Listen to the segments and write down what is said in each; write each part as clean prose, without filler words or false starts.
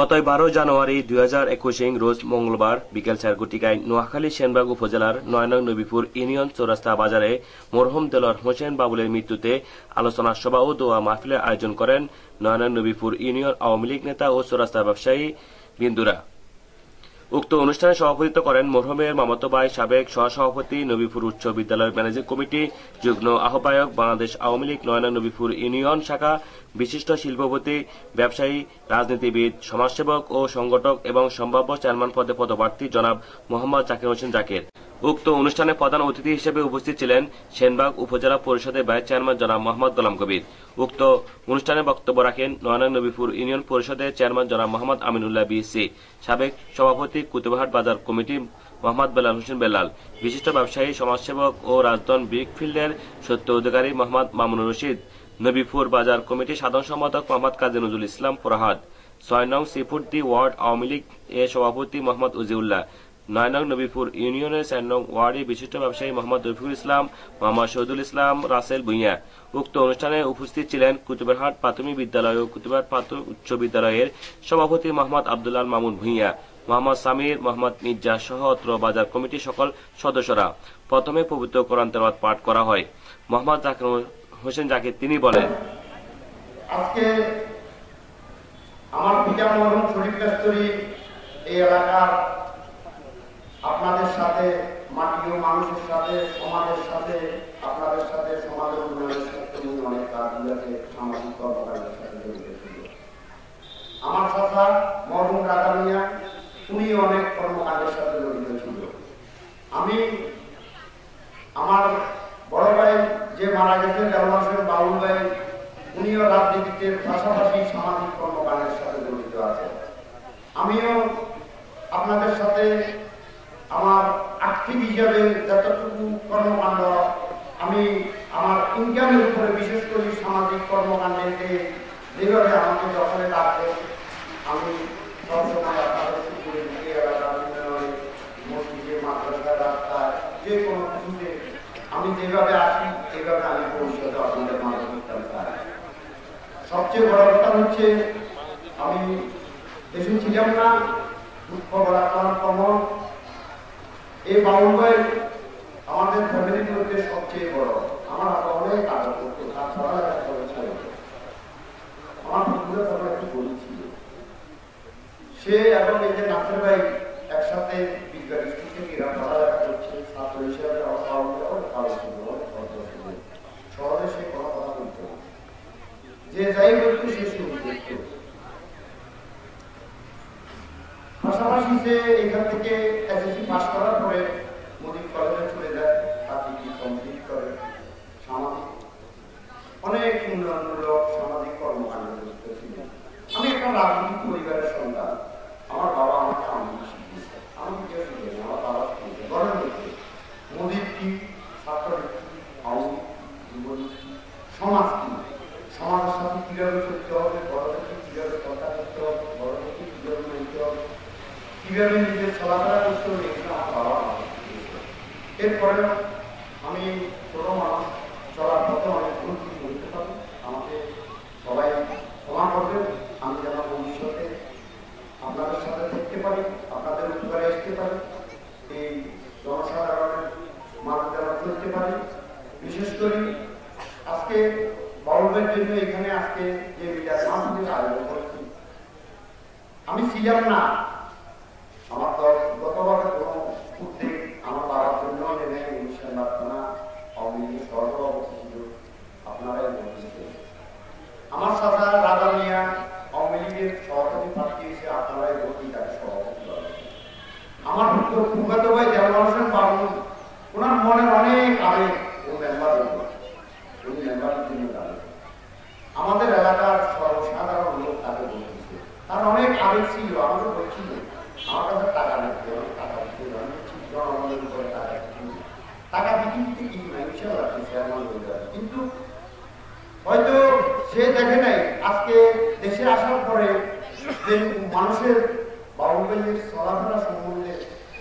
গত 12 জানুয়ারি 2021 রোজ মঙ্গলবার বিকেল 4 ঘটিকায় নোয়াখালী সেনবাগ উপজেলার 9 নং নবীপুর ইউনিয়ন চৌরাস্তা বাজারে মরহুম দেলোয়ার হোসেন বাবুলের মৃত্যুতে আলোচনা সভা ও দোয়া মাহফিলের আয়োজন করেন 9 নং নবীপুর ইউনিয়ন আওয়ামী লীগ নেতা ও চৌরাস্তা ব্যবসায়ী বিন্দুরা। উক্ত অনুষ্ঠানে সভাপতিত্ব করেন মরহুমের মামাতো ভাই সাবেক সহসভাপতি নবীপুর উচ্চ বিদ্যালয়ের ম্যানেজিং কমিটি যুগ্ম আহ্বায়ক বাংলাদেশ আওয়ামী লীগ 9 নং নবীপুর ইউনিয়ন শাখা বিশিষ্ট শিল্পপতি ব্যবসায়ী রাজনীতিবিদ সমাজসেবক ও সংগঠক এবং সম্ভাব্য চেয়ারম্যান পদে পদপ্রার্থী জনাব মোহাম্মদ জাকির হোসেন জাকির। উক্ত অনুষ্ঠানে প্রধান অতিথি হিসেবে উপস্থিত ছিলেন সেনবাগ উপজেলা পরিষদের ভাইস চেয়ারম্যান জনাব মোহাম্মদ গোলাম কবির। উক্ত অনুষ্ঠানে বক্তব্য রাখেন 9 নং নবীপুর ইউনিয়ন পরিষদের চেয়ারম্যান জনাব মোহাম্মদ আমিনুল্লাহ বিসি, সাবেক সভাপতি কুতুবহাট বাজার কমিটি মোহাম্মদ বেলাল হোসেন বেলাল, বিশিষ্ট ব্যবসায়ী সমাজসেবক ও রাজধন ব্রিকফিল্ডের সত্য অধিকারী মোহাম্মদ মামুনুর রশিদ, নবীপুর বাজার কমিটির সাধারণ সম্পাদক মোহাম্মদ কাজী নজরুল ইসলাম ফরহাদ, 6 নং সিফুদ্দি ওয়ার্ড আওয়ামী লীগ এর সভাপতি মোহাম্মদ উজিউল্লাহ, 9 নং নবীপুর ইউনিয়নের 4 নং ওয়ার্ডের বিশিষ্ট ব্যবসায়ী মোহাম্মদ রফিকুল ইসলাম, মোহাম্মদ শহীদুল ইসলাম রাসেল ভূঁইয়া। উক্ত অনুষ্ঠানে উপস্থিত ছিলেন কুতুবহাট প্রাথমিক বিদ্যালয় ও কুতুবহাট প্রাথমিক উচ্চ বিদ্যালয়ের সভাপতি মোহাম্মদ আব্দুল্লাহ মামুন ভূঁইয়া, মোহাম্মদ সামির, মোহাম্মদ মির্জা সহ অত্র বাজার কমিটির সকল সদস্যরা। প্রথমে পবিত্র কোরআন তেলাওয়াত পাঠ করা হয়। মোহাম্মদ জাকির হোসেন জাকির তিনি বলেন, আজকে আমার পিতা মরহুম শরীফ কাস্তরী এই এলাকার আপনাদের সাথে, মাটি ও মানুষের সাথে, সমাজের সাথে, আপনাদের সাথে, সমাজের উন্নয়নের সাথে অনেক কাজগুলোকে সামাজিক কর্মকাণ্ডের সাথে জড়িত ছিল। আমার চাচা মরহুম রাজা মিয়া উনি অনেক কর্মকাণ্ডের সাথে জড়িত ছিল। আমি আমার বড় ভাই যে মারা গেছে দেলোয়ার হোসেন বাবুল ভাই উনিও রাজনীতিতে পাশাপাশি সামাজিক কর্মকাণ্ডের সাথে জড়িত আছেন। আমিও আপনাদের সাথে আমার আর্থিক হিসাবে যতটুকু কর্মকাণ্ড আমি আমার ইনকামের উপরে বিশেষ করে সামাজিক কর্মকাণ্ডে যেভাবে আমাকে দখলে রাখবে আমি সবসময় আপনাদের পুকুরে দিকে এলাকার উন্নয়নে মসজিদে মাদ্রাসা রাস্তায় যে কোনো কিছুতে আমি যেভাবে আসি সেভাবে আমি ভবিষ্যতে আপনাদের মাঝে করতে চাই। সবচেয়ে বড় কথা হচ্ছে আমি দেশে ছিলাম না, দুঃখ বলা কারণ কমন এই বাবুল ভাই আমাদের ফ্যামিলির মধ্যে সবচেয়ে বড়। আমার আগে অনেক আদর করতো, তার পড়ালেখা করেছে, আমার বন্ধুরা তখন একটু বলেছিল সে এবং এই যে নাসের ভাই একসাথে বিজ্ঞান স্কুল থেকে এরা পড়ালেখা করছে, ছাত্র হিসেবে শহরে সে কোনো কথা বলতো না, যে যাই বলতো সে শুরু করতো। পাশাপাশি সে এখান থেকে এসএসসি পাস করার পরে মোদী কলেজে চলে যায়, তার ডিগ্রি কমপ্লিট করে, সামাজিক অনেক উন্নয়নমূলক সামাজিক কর্মকাণ্ডে যুক্ত ছিলেন। আমি একটা রাজনৈতিক পরিবারের সন্তান, আমার বাবা আমাকে আওয়ামী লীগ শিখিয়েছে, আমি কেউ শিখেছি, আমার বাবা শিখেছে ঘরের মধ্যে মোদীর কি, ছাত্রনীতি, আওয়ামী যুবনীতি, সমাজ কি, সমাজের সাথে কিভাবে চলতে হবে, বড় থেকে কিভাবে কথা করতে হবে, বড় থেকে কিভাবে মানতে হবে, কিভাবে নিজের চলাফেরা করতে হবে, এগুলো আমার বাবা আমাকে শিখিয়েছে। এরপরে আমি ছোট মানুষ চলার পথে অনেক ভুল করতে পারি, আমাকে সবাই ক্ষমা করবে, আমি যেন ভবিষ্যতে আপনাদের সাথে দেখতে পারি, আপনাদের উপকারে আসতে পারি, এই জনসাধারণের মাঝে যেন চলতে পারি। বিশেষ করে আজকে বাউলের জন্য এখানে আজকে যে বিদায় মাহফিলের আয়োজন করেছি, আমি ছিলাম না, আমার গতবার কোনো উদ্যোগ আমার বাবার জন্য নেমে অনুষ্ঠান প্রার্থনা আওয়ামী লীগের সহসভাপতি ছিল, আপনারাই বলতেছে আমার সাথে রাজা মিয়া আওয়ামী লীগের সভাপতি প্রার্থী এসে আপনারাই বলতে তাকে সভাপতি করেন। আমার ফুফাতো ভাই দেলোয়ার হোসেন বাবুল ওনার মনে অনেক আবেগ ও মেম্বারের উনি মেম্বারের জন্য দাঁড়িয়ে আমাদের এলাকার সর্বসাধারণ লোক তাকে বলতেছে, তার অনেক আবেগ ছিল, আমাকে বলছিল আমার কাছে টাকা নিচ্ছে, অনেক টাকা দিচ্ছে, জনগণের উপরে টাকা দিচ্ছে, টাকা দিতে দিতে কি ইনশাল আছে চেয়ারম্যান হয়ে যাবে। কিন্তু হয়তো সে দেখে নাই আজকে দেশে আসার পরে যে মানুষের বাউল ভাইয়ের চলাফেরা সম্বন্ধে,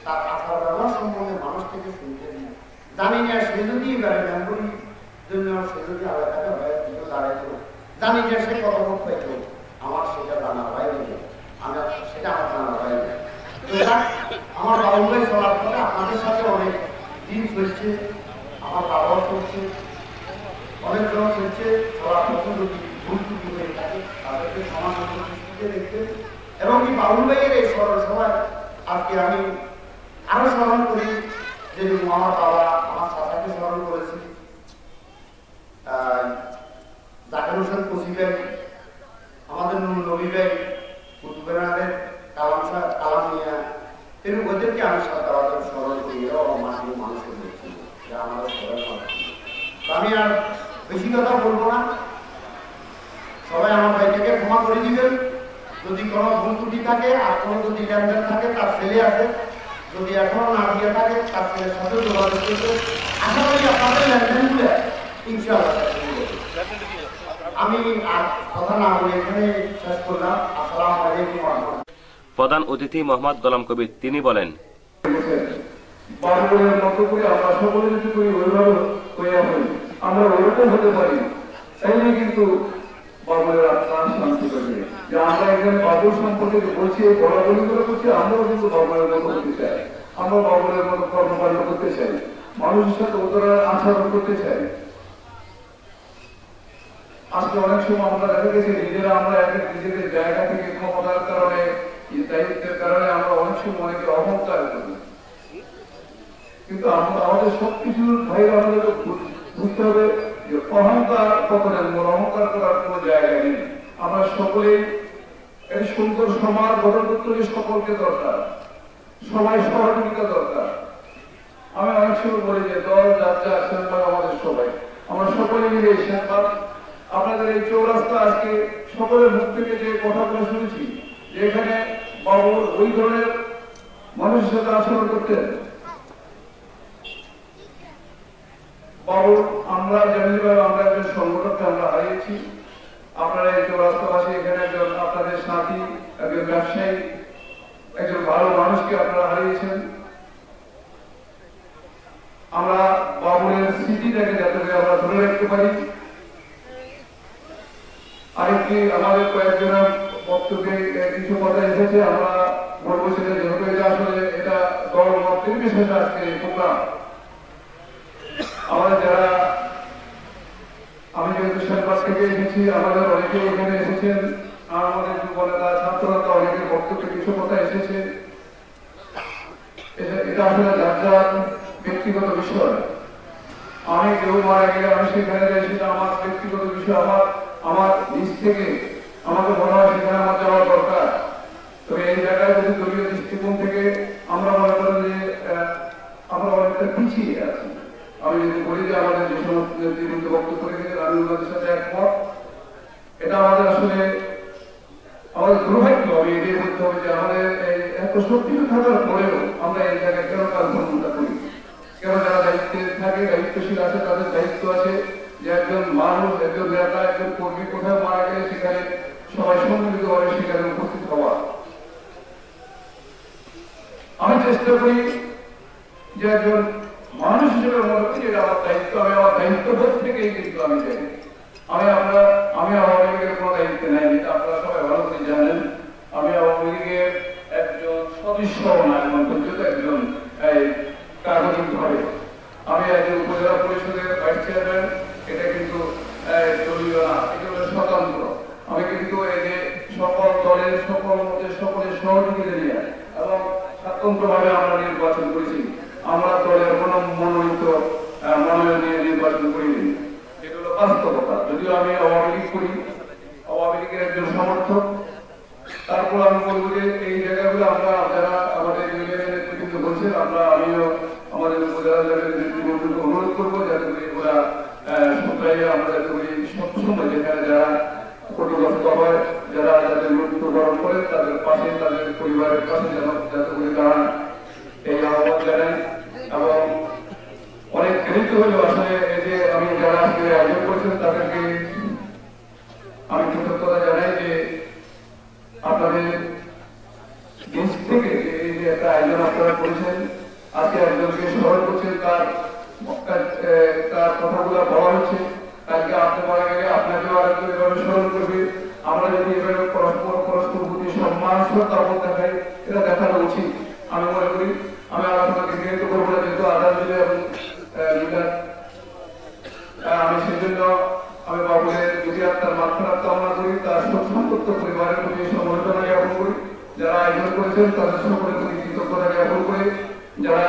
তার আচার ব্যবহার সম্বন্ধে মানুষ থেকে শুনতে জানি না, সে যদি এবারে মেম্বরির জন্য সে যদি আলাদা হয়ে দাঁড়াইতো, জানি না সে কত পাইত, আমার সেটা জানার বাইরে নেই। আমি সেটা আমার জানার বাইরে। আমার বাবুল ভাই চলার পরে আপনাদের সাথে অনেক দিন চলছে, আমার বাবাও চলছে, অনেকজন চলছে। চলার পথে যদি ভুল ত্রুটি হয়ে থাকে তাদেরকে সমাধান দৃষ্টিতে দেখতে এবং কি বাবুল ভাইয়ের এই স্মরণ সভায় আজকে আমি আরো স্মরণ করি যে আমার বাবা আমার চাচাকে স্মরণ করেছি, জাকির হোসেন কচি ভাই, আমাদের নবী ভাই, কুতুবের কালাম নিয়া, এরকম ওদেরকে আমি সাধারণ স্মরণ করি। এরাও মাটির মানুষের দেখছি, আমাদের স্মরণ। আমি আর বেশি কথা বলবো না, সবাই আমার ভাইটাকে ক্ষমা করে দিবেন। যদি কোনো ভুল ত্রুটি থাকে আর কোনো যদি লেনদেন থাকে, তার ছেলে আছে, যদি এখনো না দিয়ে থাকে তার ছেলের সাথে যোগাযোগ করতে। আশা করি আপনাদের লেনদেনগুলো ইনশাআল্লাহ। আমি আর কথা না বলে এখানে শেষ করলাম। আসসালামু আলাইকুম। প্রধান অতিথি মোহাম্মদ গোলাম কবির তিনি বলেন, বাবুলের মতো করে আমরা সকলে যদি করি ওইভাবে হইয়া হই, আমরা ওরকম হতে পারি, তাইলে কিন্তু বাবুলের আত্মা শান্তি পাবে। যে আমরা এখানে বাবুল সম্পর্কে বলছি, বলাবলিগুলো করছি, আমরাও কিন্তু বাবুলের মতো হতে চাই, আমরা বাবুলের মতো কর্মকাণ্ড করতে চাই, মানুষের সাথে ওদের আচরণ করতে চাই। আজকে অনেক সময় আমরা দেখা গেছে নিজেরা আমরা নিজেদের জায়গা থেকে ক্ষমতার কারণে, দায়িত্বের কারণে আমরা অনেক সময় অনেকে অহংকার করি। কিন্তু আমাদের সবকিছুর ভাইরা আমাদের বুঝতে হবে যে অহংকার কখনো অহংকার করার কোনো জায়গা নেই। আমরা সকলেই একটি সুন্দর সমাজ গঠন করতে হলে সকলকে দরকার, সবাই সহযোগিতা দরকার। আমি অনেক সময় বলি যে দল যাত্রা সেনবাগ আমাদের সবাই, আমরা সকলে মিলে সেনবাগ আপনাদের এই চৌরাস্তা আজকে সকলের মুখ থেকে যে কথাগুলো শুনেছি যে এখানে বাবুর ওই ধরনের মানুষের সাথে আচরণ করতেন। বাবুর আমরা জানি আমরা একজন সংগঠনকে আমরা হারিয়েছি। আপনারা এই চৌরাস্তাবাসী এখানে একজন আপনাদের সাথী, একজন ব্যবসায়ী, একজন ভালো মানুষকে আপনারা হারিয়েছেন। আমরা বাবুরের স্মৃতিটাকে যাতে আমরা ধরে রাখতে পারি। আরেকটি আমাদের কয়েকজনের বক্তব্যে কিছু কথা এসেছে, আমরা বলবো সেটা যেহেতু এটা আসলে এটা দল মত নির্বিশেষে আজকে প্রোগ্রাম। আমাদের যারা, আমি যেহেতু সেনবাগ থেকে এসেছি, আমাদের অনেকে এখানে এসেছেন, আমাদের যুব নেতা ছাত্রতা অনেকের বক্তব্যে কিছু কথা এসেছে। এটা আসলে যার ব্যক্তিগত বিষয়। আমি কেউ মারা গেলে আমি সেখানে যাই, সেটা আমার ব্যক্তিগত বিষয়। আমার নিজ থেকে আমাকে মনে হয় সেখানে আমার যাওয়ার দরকার। তবে এই জায়গায় যদি দলীয় দৃষ্টিকোণ থেকে আমরা মনে করেন যে আমরা অনেকটা পিছিয়ে আছি। আমি যদি বলি যে আমাদের যে সমস্ত নেতৃবৃন্দ বক্তব্য রেখেছেন আমি ওনাদের সাথে একমত। এটা আমাদের আসলে আমাদের দুর্ভাগ্য। আমি এটাই বলতে হবে যে আমাদের এই এত শক্তি থাকার পরেও আমরা এই জায়গায় কেন কাজকর্মটা করি, কেন যারা দায়িত্বে থাকে, দায়িত্বশীল আছে, তাদের দায়িত্ব আছে যে একজন মানুষ, একজন নেতা, একজন কর্মী কোথাও মারা গেলে সেখানে সবাই সম্মিলিতভাবে সেখানে উপস্থিত হওয়া। আমি চেষ্টা করি যে একজন মানুষ হিসেবে মনে করি এটা আমার দায়িত্ব। আমি আমার দায়িত্ববোধ থেকেই কিন্তু আমি যাই। আমি আওয়ামী লীগের কোনো দায়িত্ব নেই, আপনারা সবাই ভালো করে জানেন। আমি আওয়ামী লীগের একজন সদস্য না, এখন পর্যন্ত একজন কাগজি ধরে। আমি একজন উপজেলা পরিষদের ভাইস চেয়ারম্যান, এটা কিন্তু দলীয় না, এটা হলো স্বতন্ত্র। আমি কিন্তু এই যে সকল দলের সকল মতের সকলের সহযোগিতা নিয়ে এবং স্বতন্ত্রভাবে আমরা নির্বাচন করেছি। আমরা দলের কোন মনোনীত মনোনয়ন নিয়ে নির্বাচন করিনি, এটা হলো বাস্তবতা। যদিও আমি আওয়ামী লীগ করি, আওয়ামী লীগের একজন সমর্থক, তারপর আমি বলবো যে এই জায়গাগুলো আমরা যারা আমাদের ইউনিয়নের নেতৃবৃন্দ বলছেন, আমিও আমাদের উপজেলা নেতৃবৃন্দকে অনুরোধ করবো যাতে করে ওরা সপ্তাহে আমরা যাতে করে সবসময় যেখানে যারা ক্ষতিগ্রস্ত হয়, যারা যাদের মৃত্যুবরণ করেন তাদের পাশে, তাদের পরিবারের পাশে যেন যাতে করে দাঁড়ান এই আহ্বান জানাই। এবং অনেক কৃত হলেও আসলে এই যে আমি যারা আজকে আয়োজন করছেন তাদেরকে আমি কৃতজ্ঞতা জানাই যে আপনাদের দেশ থেকে এই যে একটা আয়োজন আপনারা করেছেন, আজকে একজনকে স্মরণ করছেন, তার কথাগুলো বলা হচ্ছে। কালকে আপনি মারা গেলে আপনাকেও আরেকজন এভাবে স্মরণ করবে, আমরা যদি এভাবে পরস্পর প্রতি সম্মান শ্রদ্ধাবোধ দেখাই, এটা দেখানো উচিত। আমি মনে করি আমি আলোচনাকে বিরত করবো না, যেহেতু আধার দিলে এবং আমি সেজন্য আমি বাবুলের যদি আত্মার মাত্রার কামনা করি, তার সম্পৃক্ত পরিবারের প্রতি সমবেদনা জ্ঞাপন করি, যারা আয়োজন করেছেন তাদের সকলের প্রতি কৃতজ্ঞতা জ্ঞাপন করি, যারা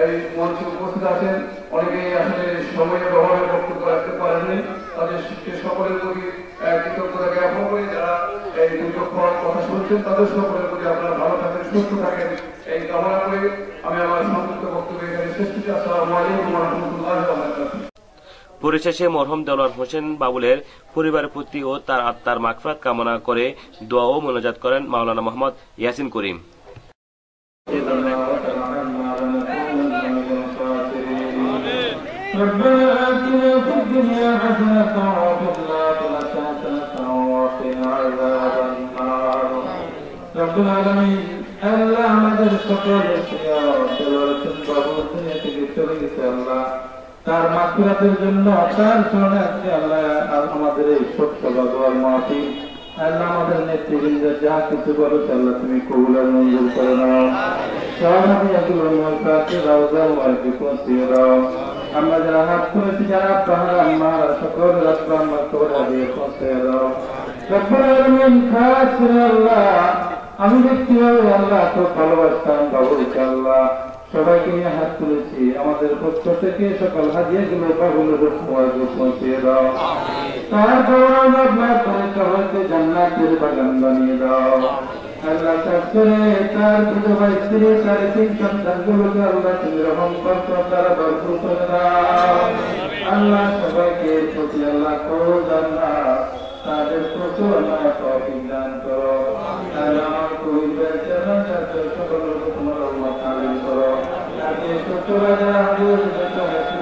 এই মঞ্চে উপস্থিত আছেন অনেকেই আসলে সময়ের অভাবে বক্তব্য রাখতে পারেননি, তাদের সকলের প্রতি কৃতজ্ঞতা জ্ঞাপন করি। যারা এই দীর্ঘক্ষণ কথা শুনছেন তাদের সকলের প্রতি আপনারা ভালো থাকেন, সুস্থ থাকেন এই কামনা করে আমি আমার সংক্ষিপ্ত বক্তব্য এখানে শেষ করছি। আসসালামু আলাইকুম ওয়া রাহমাতুল্লাহি ওয়া বারাকাতুহু। পরিশেষে মরহুম দেলোয়ার হোসেন বাবুলের পরিবারের প্রতি ও তার আত্মার মাগফিরাত কামনা করে দোয়া ও মোনাজাত করেন মাওলানা মোহাম্মদ ইয়াসিন করিম। ربنا آتنا في الدنيا حسنة وفي الآخرة حسنة وقنا عذاب النار رب العالمين আল্লাহ আমাদের সকলের প্রিয় দেলোয়ার হোসেন বাবু দুনিয়া থেকে চলে গেছে, আল্লাহ তার মাগফিরাতের জন্য তার শরণে আজকে আল্লাহ আমাদের এই ছোট্ট দোয়ার মাহফিল, আল্লাহ আমাদের নেতৃবৃন্দের যা কিছু করেছে আল্লাহ তুমি কবুল আর মঞ্জুর করে নাও। সভাপতি আব্দুল রহমান কাছে রাউজা মুবারকে পৌঁছিয়ে দাও। আমরা যারা হাত তুলেছি, যারা পাহাড় আমার সকল রাস্তা আমার কবর দিয়ে পৌঁছে দাও। রব্বুল আলামিন খাস করে আল্লাহ আমি ব্যক্তিভাবে আল্লাহ তো ভালোবাসতাম বাবুকে, আল্লাহ সবাইকে নিয়ে হাত তুলেছি, আমাদের পক্ষ থেকে সকল হাদিয়াগুলো বাবুলের উপরে পৌঁছে দাও। তারপর আপনার পরীক্ষা হইতে জান্নাতের বাগান বানিয়ে দাও। আল্লাহ কাজ করে তার বিধবা স্ত্রী তার 3 সন্তানগুলোকে আল্লাহ তুমি রহম করতো, তারা ভরপুর করে দাও। আল্লাহ সবাইকে প্রতি আল্লাহ করো জান্নাত, তাদের প্রচুর তৌফিক দান করো। আল্লাহ আমার কবিদের জান্নাতের সকল তোমার রহমত আলীম করো। আজকে ছোটরা যারা হাজির হয়েছে